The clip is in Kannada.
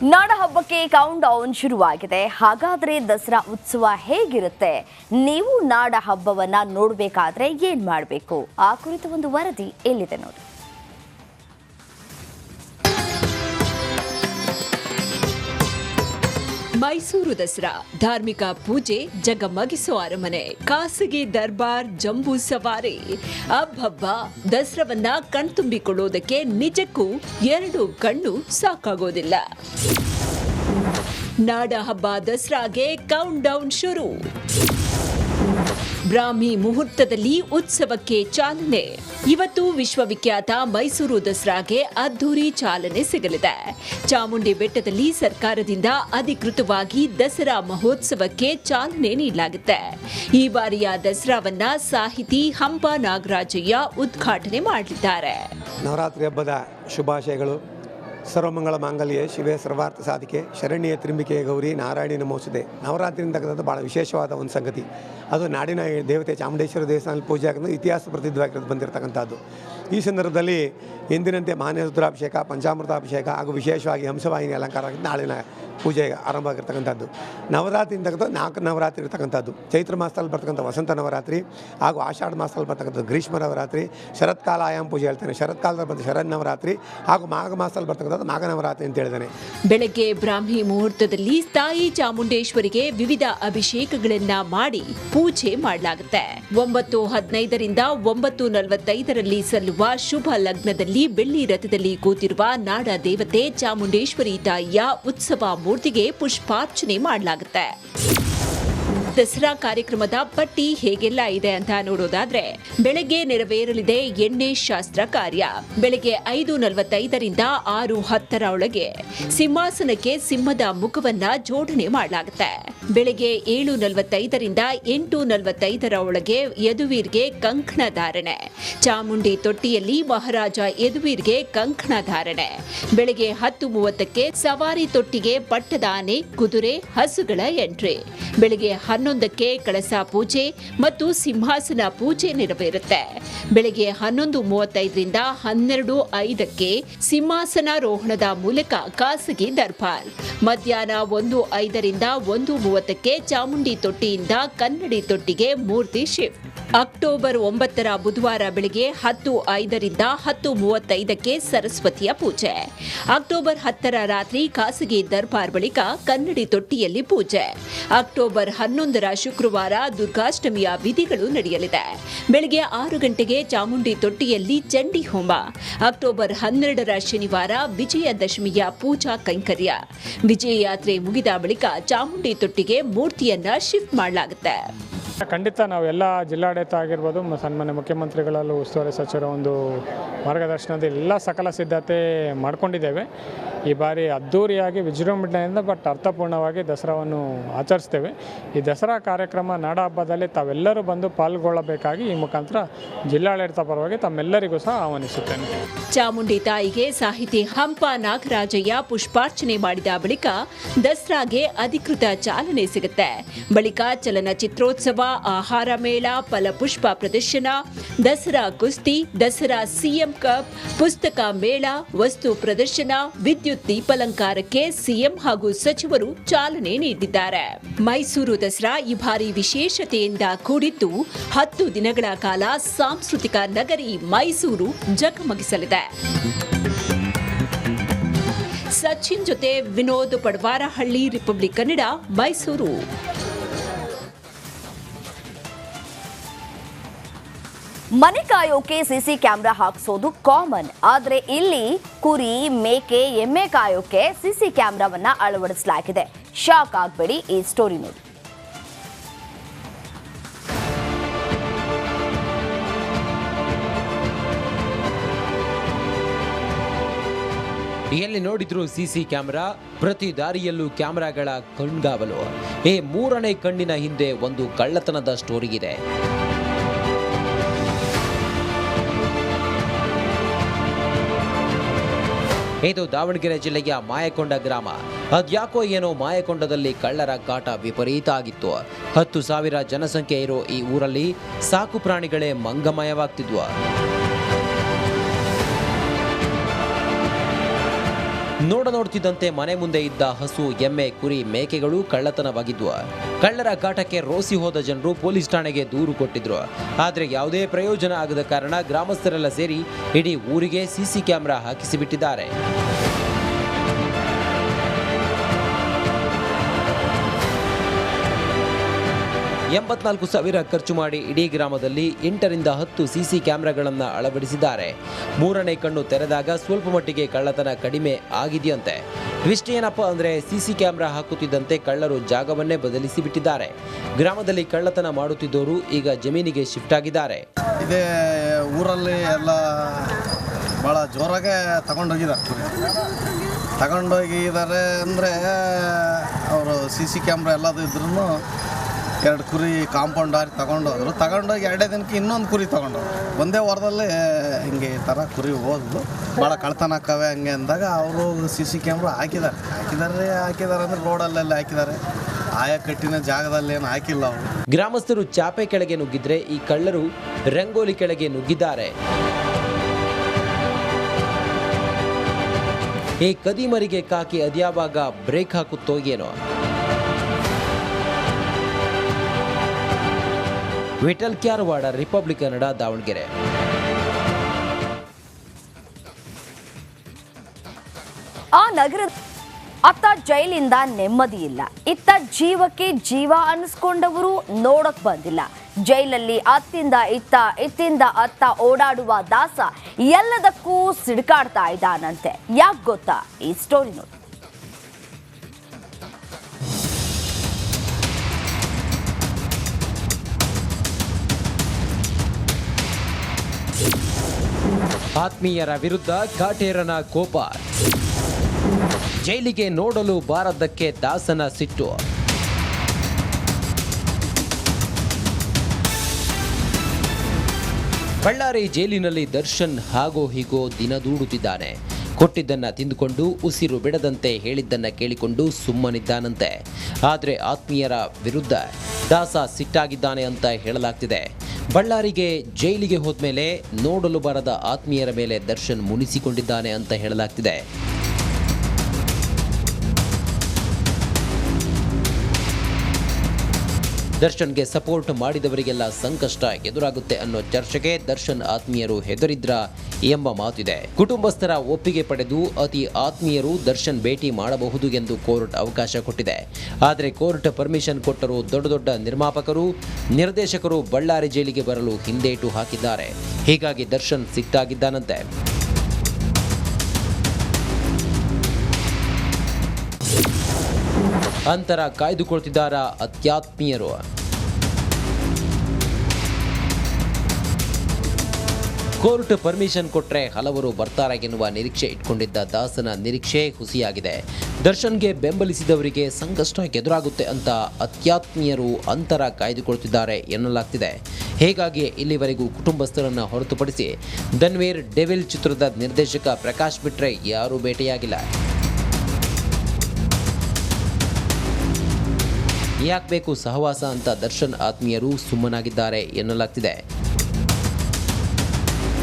ನಾಡ ಹಬ್ಬಕ್ಕೆ ಕೌಂಟ್ ಡೌನ್ ಶುರುವಾಗಿದೆ. ಹಾಗಾದ್ರೆ ದಸರಾ ಉತ್ಸವ ಹೇಗಿರುತ್ತೆ? ನೀವು ನಾಡ ಹಬ್ಬವನ್ನ ನೋಡಬೇಕಾದ್ರೆ ಏನ್ ಮಾಡಬೇಕು? ಆ ಕುರಿತು ಒಂದು ವರದಿ ಎಲ್ಲಿದೆ ನೋಡಿ. ಮೈಸೂರು ದಸರಾ ಧಾರ್ಮಿಕ ಪೂಜೆ, ಜಗಮಗಿಸೋ ಅರಮನೆ, ಖಾಸಗಿ ದರ್ಬಾರ್, ಜಂಬೂ ಸವಾರಿ. ಅಬ್ಬಬ್ಬ, ದಸರಾವನ್ನ ಕಣ್ತುಂಬಿಕೊಳ್ಳೋದಕ್ಕೆ ನಿಜಕ್ಕೂ ಎರಡು ಕಣ್ಣು ಸಾಕಾಗೋದಿಲ್ಲ. ನಾಡ ಹಬ್ಬ ದಸರಾಗೆ ಕೌಂಟ್ ಡೌನ್ ಶುರು. ಬ್ರಾಹ್ಮಿ ಮುಹೂರ್ತದಲ್ಲಿ ಉತ್ಸವಕ್ಕೆ ಚಾಲನೆ. ಇವತ್ತು ವಿಶ್ವವಿಖ್ಯಾತ ಮೈಸೂರು ದಸರಾಗೆ ಅದ್ದೂರಿ ಚಾಲನೆ ಸಿಗಲಿದೆ. ಚಾಮುಂಡಿ ಬೆಟ್ಟದಲ್ಲಿ ಸರ್ಕಾರದಿಂದ ಅಧಿಕೃತವಾಗಿ ದಸರಾ ಮಹೋತ್ಸವಕ್ಕೆ ಚಾಲನೆ ನೀಡಲಾಗುತ್ತೆ. ಈ ಬಾರಿಯ ದಸರಾವನ್ನ ಸಾಹಿತಿ ಹಂಪ ನಾಗರಾಜಯ್ಯ ಉದ್ಘಾಟನೆ ಮಾಡಲಿದ್ದಾರೆ. ನವರಾತ್ರಿ ಹಬ್ಬದ ಶುಭಾಶಯಗಳು. ಸರ್ವಮಂಗಳ ಮಾಂಗಲ್ಯ ಶಿವೆ ಸರ್ವಾರ್ಥ ಸಾಧಿಕೆ ಶರಣ್ಯ ತ್ರಿಂಬಿಕೆ ಗೌರಿ ನಾರಾಯಣಿ ನಮೋಸ್ತುತೆ. ನವರಾತ್ರಿ ಅಂತಕ್ಕಂಥದ್ದು ಭಾಳ ವಿಶೇಷವಾದ ಒಂದು ಸಂಗತಿ. ಅದು ನಾಡಿನ ದೇವತೆ ಚಾಮುಂಡೇಶ್ವರಿ ದೇವಸ್ಥಾನದಲ್ಲಿ ಪೂಜೆ ಆಗಿರೋದು ಇತಿಹಾಸ ಪ್ರಸಿದ್ಧವಾಗಿರೋದು ಬಂದಿರತಕ್ಕಂಥದ್ದು. ಈ ಸಂದರ್ಭದಲ್ಲಿ ಎಂದಿನಂತೆ ಮಾನ್ಯ ರುದ್ರಾಭಿಷೇಕ, ಪಂಚಾಮೃತಾಭಿಷೇಕ ಹಾಗೂ ವಿಶೇಷವಾಗಿ ಹಂಸವಾಹಿನಿ ಅಲಂಕಾರ ನಾಳಿನ ಪೂಜೆ ಆರಂಭ ಆಗಿರ್ತಕ್ಕಂಥದ್ದು. ನವರಾತ್ರಿ ಅಂತಕ್ಕಂಥದ್ದು 4 ನವರಾತ್ರಿ ಇರ್ತಕ್ಕಂಥದ್ದು. ಚೈತ್ರ ಮಾಸದಲ್ಲಿ ಬರ್ತಕ್ಕಂಥ ವಸಂತ ನವರಾತ್ರಿ ಹಾಗೂ ಆಷಾಢ ಮಾಸದಲ್ಲಿ ಬರ್ತಕ್ಕಂಥದ್ದು ಗ್ರೀಷ್ಮ ನವರಾತ್ರಿ, ಶರತ್ಕಾಲ ಆಯಾಮ ಪೂಜೆ ಹೇಳ್ತಾನೆ, ಶರತ್ಕಾಲದಲ್ಲಿ ಬಂದ ಶರದ್ ನವರಾತ್ರಿ ಹಾಗೂ ಮಾಘ ಮಾಸದಲ್ಲಿ ಬರ್ತಕ್ಕಂಥದ್ದು ಮಾಘ ನವರಾತ್ರಿ ಅಂತ ಹೇಳಿದ್ದಾನೆ. ಬೆಳಗ್ಗೆ ಬ್ರಾಹ್ಮಿ ಮುಹೂರ್ತದಲ್ಲಿ ತಾಯಿ ಚಾಮುಂಡೇಶ್ವರಿಗೆ ವಿವಿಧ ಅಭಿಷೇಕಗಳನ್ನ ಮಾಡಿ ಪೂಜೆ ಮಾಡಲಾಗುತ್ತೆ. 9:15ರಿಂದ 9:45ರಲ್ಲಿ ಸಲ್ಲುವ ಶುಭ ಲಗ್ನದಲ್ಲಿ ಬೆಳ್ಳಿ ರಥದಲ್ಲಿ ಕೂತಿರುವ ನಾಡ ದೇವತೆ ಚಾಮುಂಡೇಶ್ವರಿ ತಾಯಿಯ ಉತ್ಸವ ಮೂರ್ತಿಗೆ ಪುಷ್ಪಾರ್ಚನೆ ಮಾಡಲಾಗುತ್ತೆ. ದಸರಾ ಕಾರ್ಯಕ್ರಮದ ಪಟ್ಟಿ ಹೇಗೆಲ್ಲ ಇದೆ ಅಂತ ನೋಡೋದಾದ್ರೆ, ಬೆಳಗ್ಗೆ ನೆರವೇರಲಿದೆ ಎಣ್ಣೆ ಶಾಸ್ತ್ರ ಕಾರ್ಯ. ಬೆಳಗ್ಗೆ 5:45ರಿಂದ 6:10 ಒಳಗೆ ಸಿಂಹಾಸನಕ್ಕೆ ಸಿಂಹದ ಮುಖವನ್ನ ಜೋಡಣೆ ಮಾಡಲಾಗುತ್ತೆ. ಬೆಳಗ್ಗೆ 7:45ರಿಂದ 8:45 ಒಳಗೆ ಯದುವೀರ್ಗೆ ಕಂಕಣ ಧಾರಣೆ. ಚಾಮುಂಡಿ ತೊಟ್ಟಿಯಲ್ಲಿ ಮಹಾರಾಜ ಯದುವೀರ್ಗೆ ಕಂಕಣ ಧಾರಣೆ. ಬೆಳಗ್ಗೆ 10:30ಕ್ಕೆ ಸವಾರಿ ತೊಟ್ಟಿಗೆ ಪಟ್ಟದ ಆನೆ, ಕುದುರೆ, ಹಸುಗಳ ಎಂಟ್ರಿ. ಬೆಳಗ್ಗೆ 11ಕ್ಕೆ ಕಳಸ ಪೂಜೆ ಮತ್ತು ಸಿಂಹಾಸನ ಪೂಜೆ ನೆರವೇರುತ್ತೆ. ಬೆಳಗ್ಗೆ 11:35ರಿಂದ 12:05ಕ್ಕೆ ಸಿಂಹಾಸನಾರೋಹಣದ ಮೂಲಕ ಖಾಸಗಿ ದರ್ಬಾರ್. ಮಧ್ಯಾಹ್ನ 1:05ರಿಂದ 1:30ಕ್ಕೆ ಚಾಮುಂಡಿ ತೊಟ್ಟಿಯಿಂದ ಕನ್ನಡಿ ತೊಟ್ಟಿಗೆ ಮೂರ್ತಿ ಶಿಫ್ಟ್. ಅಕ್ಟೋಬರ್ 9ರ ಬುಧವಾರ ಬೆಳಗ್ಗೆ 10:05ರಿಂದ 10:35ಕ್ಕೆ ಸರಸ್ವತಿಯ ಪೂಜೆ. ಅಕ್ಟೋಬರ್ 10ರ ರಾತ್ರಿ ಖಾಸಗಿ ದರ್ಬಾರ್ ಬಳಿಕ ಕನ್ನಡಿ ತೊಟ್ಟಿಯಲ್ಲಿ ಪೂಜೆ. ಅಕ್ಟೋಬರ್ 11ರ ಶುಕ್ರವಾರ ದುರ್ಗಾಷ್ಟಮಿಯ ವಿಧಿಗಳು ನಡೆಯಲಿದೆ. ಬೆಳಗ್ಗೆ 6 ಗಂಟೆಗೆ ಚಾಮುಂಡಿ ತೊಟ್ಟಿಯಲ್ಲಿ ಚಂಡಿ ಹೋಮ. ಅಕ್ಟೋಬರ್ 12ರ ಶನಿವಾರ ವಿಜಯದಶಮಿಯ ಪೂಜಾ ಕೈಂಕರ್ಯ. ವಿಜಯ ಯಾತ್ರೆ ಮುಗಿದ ಬಳಿಕ ಚಾಮುಂಡಿ ತೊಟ್ಟಿಗೆ ಮೂರ್ತಿಯನ್ನ ಶಿಫ್ಟ್ ಮಾಡಲಾಗುತ್ತೆ. ಖಂಡಿತ ನಾವೆಲ್ಲ ಜಿಲ್ಲಾಡಳಿತ ಆಗಿರ್ಬೋದು, ಸನ್ಮಾನ್ಯ ಮುಖ್ಯಮಂತ್ರಿಗಳಲ್ಲೂ ಉಸ್ತುವಾರಿ ಸಚಿವರ ಒಂದು ಮಾರ್ಗದರ್ಶನದಲ್ಲಿ ಎಲ್ಲ ಸಕಲ ಸಿದ್ಧತೆ ಮಾಡಿಕೊಂಡಿದ್ದೇವೆ. ಈ ಬಾರಿ ಅದ್ಧೂರಿಯಾಗಿ ವಿಜೃಂಭಣೆಯಿಂದ ಬಟ್ ಅರ್ಥಪೂರ್ಣವಾಗಿ ದಸರಾವನ್ನು ಆಚರಿಸ್ತೇವೆ. ಈ ದಸರಾ ಕಾರ್ಯಕ್ರಮ ನಾಡ ಹಬ್ಬದಲ್ಲಿ ತಾವೆಲ್ಲರೂ ಬಂದು ಪಾಲ್ಗೊಳ್ಳಬೇಕಾಗಿ ಈ ಮುಖಾಂತರ ಜಿಲ್ಲಾಡಳಿತ ಪರವಾಗಿ ತಮ್ಮೆಲ್ಲರಿಗೂ ಸಹ ಆಹ್ವಾನಿಸುತ್ತೇನೆ. ಚಾಮುಂಡಿ ತಾಯಿಗೆ ಸಾಹಿತಿ ಹಂಪ ನಾಗರಾಜಯ್ಯ ಪುಷ್ಪಾರ್ಚನೆ ಮಾಡಿದ ಬಳಿಕ ದಸರಾಗೆ ಅಧಿಕೃತ ಚಾಲನೆ ಸಿಗುತ್ತೆ. ಬಳಿಕ ಚಲನಚಿತ್ರೋತ್ಸವ, ಆಹಾರ ಮೇಳ, ಫಲಪುಷ್ಪ ಪ್ರದರ್ಶನ, ದಸರಾ ಕುಸ್ತಿ, ದಸರಾ ಸಿಎಂ ಕಪ್, ಪುಸ್ತಕ ಮೇಳ, ವಸ್ತು ಪ್ರದರ್ಶನ, ವಿದ್ಯುತ್ ದೀಪಾಲಂಕಾರಕ್ಕೆ ಸಿಎಂ ಹಾಗೂ ಸಚಿವರು ಚಾಲನೆ ನೀಡಿದ್ದಾರೆ. ಮೈಸೂರು ದಸರಾ ಈ ಬಾರಿ ವಿಶೇಷತೆಯಿಂದ ಕೂಡಿದ್ದು 10 ದಿನಗಳ ಕಾಲ ಸಾಂಸ್ಕೃತಿಕ ನಗರಿ ಮೈಸೂರು ಜಗಮಗಿಸಲಿದೆ. ಸಚಿನ್ ಜೊತೆ ವಿನೋದ್ ಪಡವಾರಹಳ್ಳಿ, ರಿಪಬ್ಲಿಕ್ ಕನ್ನಡ, ಮೈಸೂರು. ಮನೆ ಕಾಯೋಕೆ ಸಿಸಿ ಕ್ಯಾಮೆರಾ ಹಾಕ್ಸೋದು ಕಾಮನ್. ಆದ್ರೆ ಇಲ್ಲಿ ಕುರಿ, ಮೇಕೆ, ಎಮ್ಮೆ ಕಾಯೋಕೆ ಸಿಸಿ ಕ್ಯಾಮೆರಾವನ್ನ ಅಳವಡಿಸಲಾಗಿದೆ. ಶಾಕ್ ಆಗಬೇಡಿ, ಈ ಸ್ಟೋರಿ ನೋಡಿ. ಎಲ್ಲಿ ನೋಡಿದ್ರು ಸಿಸಿ ಕ್ಯಾಮೆರಾ, ಪ್ರತಿ ದಾರಿಯಲ್ಲೂ ಕ್ಯಾಮೆರಾಗಳ ಕಣ್ಗಾವಲು. ಈ 3ನೇ ಕಣ್ಣಿನ ಹಿಂದೆ ಒಂದು ಕಳ್ಳತನದ ಸ್ಟೋರಿ ಇದೆ. ಇದು ದಾವಣಗೆರೆ ಜಿಲ್ಲೆಯ ಮಾಯಕೊಂಡ ಗ್ರಾಮ. ಅದ್ಯಾಕೋ ಏನೋ ಮಾಯಕೊಂಡದಲ್ಲಿ ಕಳ್ಳರ ಕಾಟ ವಿಪರೀತ ಆಗಿತ್ತು. 10,000 ಜನಸಂಖ್ಯೆ ಇರೋ ಈ ಊರಲ್ಲಿ ಸಾಕು ಪ್ರಾಣಿಗಳೇ ಮಂಗಮಯವಾಗ್ತಿದ್ವು. ನೋಡ್ತಿದ್ದಂತೆ ಮನೆ ಮುಂದೆ ಇದ್ದ ಹಸು, ಎಮ್ಮೆ, ಕುರಿ, ಮೇಕೆಗಳು ಕಳ್ಳತನವಾಗಿದ್ವು. ಕಳ್ಳರ ಕಾಟಕ್ಕೆ ರೋಸಿ ಹೋದ ಜನರು ಪೊಲೀಸ್ ಠಾಣೆಗೆ ದೂರು ಕೊಟ್ಟಿದ್ರು. ಆದರೆ ಯಾವುದೇ ಪ್ರಯೋಜನ ಆಗದ ಕಾರಣ ಗ್ರಾಮಸ್ಥರೆಲ್ಲ ಸೇರಿ ಇಡೀ ಊರಿಗೆ ಸಿಸಿ ಕ್ಯಾಮೆರಾ ಹಾಕಿಸಿಬಿಟ್ಟಿದ್ದಾರೆ. 84,000 ಖರ್ಚು ಮಾಡಿ ಇಡೀ ಗ್ರಾಮದಲ್ಲಿ 8 ರಿಂದ 10 ಸಿಸಿ ಕ್ಯಾಮೆರಾಗಳನ್ನು ಅಳವಡಿಸಿದ್ದಾರೆ. ಮೂರನೇ ಕಣ್ಣು ತೆರೆದಾಗ ಸ್ವಲ್ಪ ಮಟ್ಟಿಗೆ ಕಳ್ಳತನ ಕಡಿಮೆ ಆಗಿದೆಯಂತೆ. ಟ್ವಿಸ್ಟ್ ಏನಪ್ಪ ಅಂದರೆ ಸಿಸಿ ಕ್ಯಾಮೆರಾ ಹಾಕುತ್ತಿದ್ದಂತೆ ಕಳ್ಳರು ಜಾಗವನ್ನೇ ಬದಲಿಸಿ ಬಿಟ್ಟಿದ್ದಾರೆ. ಗ್ರಾಮದಲ್ಲಿ ಕಳ್ಳತನ ಮಾಡುತ್ತಿದ್ದವರು ಈಗ ಜಮೀನಿಗೆ ಶಿಫ್ಟ್ ಆಗಿದ್ದಾರೆ. ಇದೇ ಊರಲ್ಲಿ ಎಲ್ಲ ಭಾಳ ಜೋರಾಗೆ ತಗೊಂಡೋಗಿದ್ದಾರೆ ಅಂದರೆ ಅವರು ಸಿಸಿ ಕ್ಯಾಮ್ರಾ ಎಲ್ಲದು ಇದ್ರೂ 2 ಕುರಿ ಕಾಂಪೌಂಡ್ ಹಾರಿ ತಗೊಂಡೋಗಿ 2 ದಿನಕ್ಕೆ ಇನ್ನೊಂದು ಕುರಿ ತಗೊಂಡೋದ್ರು. ಒಂದೇ ವಾರದಲ್ಲಿ ಹಿಂಗೆ ಈ ಥರ ಕುರಿ ಹೋದ್ವು. ಭಾಳ ಕಳ್ತನ ಆಕ್ಕವೆ ಹಂಗೆ ಅಂದಾಗ ಅವರು ಸಿಸಿ ಕ್ಯಾಮ್ರಾ ಹಾಕಿದ್ದಾರೆ ಅಂದರೆ ರೋಡಲ್ಲೆಲ್ಲ ಹಾಕಿದ್ದಾರೆ. ಆಯಾ ಕಟ್ಟಿನ ಜಾಗದಲ್ಲಿ ಏನು ಹಾಕಿಲ್ಲ ಅವರು. ಗ್ರಾಮಸ್ಥರು ಚಾಪೆ ಕೆಳಗೆ ನುಗ್ಗಿದ್ರೆ ಈ ಕಳ್ಳರು ರಂಗೋಲಿ ಕೆಳಗೆ ನುಗ್ಗಿದ್ದಾರೆ. ಈ ಕದಿಮರಿಗೆ ಕಾಕಿ ಅದ್ಯಾವಾಗ ಬ್ರೇಕ್ ಹಾಕುತ್ತೋ ಏನೋ. ವಿಠಲ್ ಕ್ಯಾರವಾಡ, ರಿಪಬ್ಲಿಕ್ ಕನ್ನಡ, ದಾವಣಗೆರೆ. ಆ ನಗರ ಅತ್ತ ಜೈಲಿಂದ ನೆಮ್ಮದಿ ಇಲ್ಲ, ಇತ್ತ ಜೀವಕ್ಕೆ ಜೀವ ಅನ್ನಿಸ್ಕೊಂಡವರು ನೋಡಕ್ ಬಂದಿಲ್ಲ. ಜೈಲಲ್ಲಿ ಅತ್ತಿಂದ ಇತ್ತ ಇತ್ತಿಂದ ಅತ್ತ ಓಡಾಡುವ ದಾಸ ಎಲ್ಲದಕ್ಕೂ ಸಿಡ್ಕಾಡ್ತಾ ಇದ್ದಾನಂತೆ. ಯಾಕೆ ಗೊತ್ತಾ? ಈ ಸ್ಟೋರಿ ನೋಡಿ. ಆತ್ಮೀಯರ ವಿರುದ್ಧ ಕಾಟೇರನ ಕೋಪ, ಜೈಲಿಗೆ ನೋಡಲು ಬಾರದ್ದಕ್ಕೆ ದಾಸನ ಸಿಟ್ಟು. ಬಳ್ಳಾರಿ ಜೈಲಿನಲ್ಲಿ ದರ್ಶನ್ ಹಾಗೋ ಹೀಗೋ ದಿನ ದೂಡುತ್ತಿದ್ದಾನೆ. ಕೊಟ್ಟಿದ್ದನ್ನ ತಿಂದುಕೊಂಡು ಉಸಿರು ಬಿಡದಂತೆ ಹೇಳಿದ್ದನ್ನ ಕೇಳಿಕೊಂಡು ಸುಮ್ಮನಿದ್ದಾನಂತೆ. ಆದರೆ ಆತ್ಮೀಯರ ವಿರುದ್ಧ ದಾಸ ಸಿಟ್ಟಾಗಿದ್ದಾನೆ ಅಂತ ಹೇಳಲಾಗ್ತಿದೆ. ಬಳ್ಳಾರಿಗೆ ಜೈಲಿಗೆ ಹೋದ್ಮೇಲೆ ನೋಡಲು ಬಾರದ ಆತ್ಮೀಯರ ಮೇಲೆ ದರ್ಶನ್ ಮುನಿಸಿಕೊಂಡಿದ್ದಾನೆ ಅಂತ ಹೇಳಲಾಗ್ತಿದೆ. ದರ್ಶನ್ಗೆ ಸಪೋರ್ಟ್ ಮಾಡಿದವರಿಗೆಲ್ಲ ಸಂಕಷ್ಟ ಎದುರಾಗುತ್ತೆ ಅನ್ನೋ ಚರ್ಚೆಗೆ ದರ್ಶನ್ ಆತ್ಮೀಯರು ಹೆದರಿದ್ರ ಎಂಬ ಮಾತಿದೆ. ಕುಟುಂಬಸ್ಥರ ಒಪ್ಪಿಗೆ ಪಡೆದು ಅತಿ ಆತ್ಮೀಯರು ದರ್ಶನ್ ಭೇಟಿ ಮಾಡಬಹುದು ಎಂದು ಕೋರ್ಟ್ ಅವಕಾಶ ಕೊಟ್ಟಿದೆ. ಆದರೆ ಕೋರ್ಟ್ ಪರ್ಮಿಷನ್ ಕೊಟ್ಟರೂ ದೊಡ್ಡ ನಿರ್ಮಾಪಕರು, ನಿರ್ದೇಶಕರು ಬಳ್ಳಾರಿ ಜೈಲಿಗೆ ಬರಲು ಹಿಂದೇಟು ಹಾಕಿದ್ದಾರೆ. ಹೀಗಾಗಿ ದರ್ಶನ್ ಸಿಟ್ಟಾಗಿದ್ದಾನಂತೆ. ಅಂತರ ಕಾಯ್ದುಕೊಳ್ತಿದ್ದಾರ ಅತ್ಯಾತ್ಮೀಯರು. ಕೋರ್ಟ್ ಪರ್ಮಿಷನ್ ಕೊಟ್ರೆ ಹಲವರು ಬರ್ತಾರೆ ಎನ್ನುವ ನಿರೀಕ್ಷೆ ಇಟ್ಕೊಂಡಿದ್ದ ದಾಸನ ನಿರೀಕ್ಷೆ ಹುಸಿಯಾಗಿದೆ. ದರ್ಶನ್ಗೆ ಬೆಂಬಲಿಸಿದವರಿಗೆ ಸಂಕಷ್ಟ ಎದುರಾಗುತ್ತೆ ಅಂತ ಅತ್ಯಾತ್ಮೀಯರು ಅಂತರ ಕಾಯ್ದುಕೊಳ್ತಿದ್ದಾರೆ ಎನ್ನಲಾಗ್ತಿದೆ. ಹೀಗಾಗಿ ಇಲ್ಲಿವರೆಗೂ ಕುಟುಂಬಸ್ಥರನ್ನ ಹೊರತುಪಡಿಸಿ ಧನ್ವೀರ್ ಡೆವಿಲ್ ಚಿತ್ರದ ನಿರ್ದೇಶಕ ಪ್ರಕಾಶ್ ಬಿಟ್ರೆ ಯಾರೂ ಭೇಟಿಯಾಗಿಲ್ಲ. ಯಾಕೆ ಬೇಕು ಸಹವಾಸ ಅಂತ ದರ್ಶನ್ ಆತ್ಮೀಯರು ಸುಮ್ಮನಾಗಿದ್ದಾರೆ ಎನ್ನಲಾಗ್ತಿದೆ.